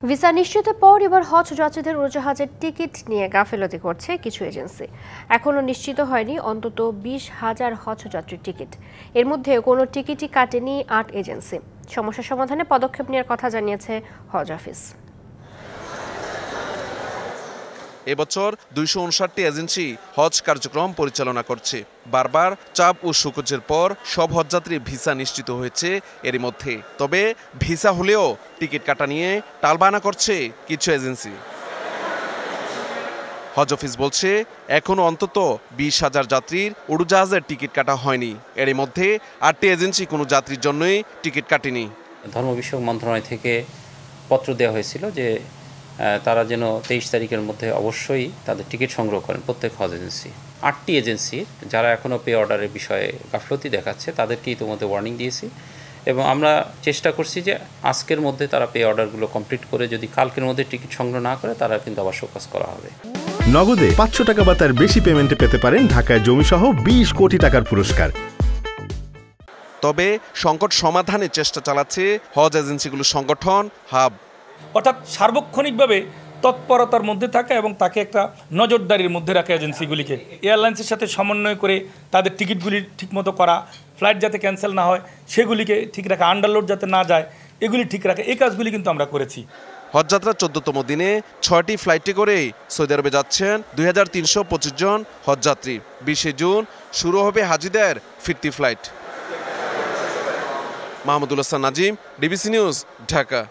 Visa নিশ্চিতের পর এবার হজ যাত্রীদের উড়োজাহাজের টিকিট নিয়ে গাফিলতি করছে কিছু এজেন্সি। এখনও নিশ্চিত হয়নি অন্তত 20,000 হজ যাত্রীর টিকিট। এর মধ্যে কোনো টিকিটই কাটেনি 8 এজেন্সি। সমস্যা সমাধানে পদক্ষেপ নেওয়ার কথা জানিয়েছে হজ অফিস। এবছর 259টি এজেন্সি হজ কার্যক্রম পরিচালনা করছে। বারবার চাপ ও সুকুচের পর সব হজযাত্রী ভিসা নিশ্চিত হয়েছে এরই মধ্যে। তবে ভিসা হলেও টিকিট কাটা নিয়ে টালবাহানা করছে কিছু এজেন্সি। হজ অফিস বলছে এখনো অন্তত 20,000 যাত্রীর উড়োজাহাজের টিকিট কাটা হয়নি। এরই মধ্যে 8টি এজেন্সি কোনো যাত্রীর জন্যই টিকিট কাটেনি। ধর্ম বিষয়ক মন্ত্রণালয় থেকে পত্র দেওয়া হয়েছিল যে তারা যেন 23 তারিখের মধ্যে অবশ্যই তাদের টিকিট সংগ্রহ করেন প্রত্যেক হজ এজেন্সি। 8টি এজেন্সি যারা এখনও পে অর্ডারের বিষয়ে গাফলতি দেখাচ্ছে তাদেরকে ইতিমধ্যে ওয়ার্নিং দিয়েছি এবং আমরা চেষ্টা করছি যে আজকের মধ্যে তারা পে অর্ডারগুলো কমপ্লিট করে যদি কালকের মধ্যে টিকিট সংগ্রহ না করে তারা কিন্তু আবার শোকজ করা হবে। নগদে 500 টাকা বা তার বেশি পেমেন্টে পেতে পারেন ঢাকায় জমিসহ 20 কোটি টাকার পুরস্কার। তবে সংকট সমাধানের চেষ্টা চালাচ্ছে হজ এজেন্সিগুলোর সংগঠন হাব। অর্থাৎ সার্বক্ষণিকভাবে তৎপরতার মধ্যে থাকা এবং তাকে একটা নজরদারির মধ্যে রাখা এজেন্সিগুলিকে, এয়ারলাইন্সের সাথে সমন্বয় করে তাদের টিকিটগুলি ঠিকমতো করা, ফ্লাইট যাতে ক্যান্সেল না হয় সেগুলিকে ঠিক রাখা, আন্ডারলোড যাতে না যায় এগুলি ঠিক রাখা, এই কাজগুলি কিন্তু আমরা করেছি। হজযাত্রার 14তম দিনে 6টি ফ্লাইটে করে সৌদি আরবে যাচ্ছেন 2325 জন হজযাত্রী। 20 জুন শুরু হবে হাজিদের ফিরতি flight. Mahmudul Hasan Nazim, DBC news, Dhaka.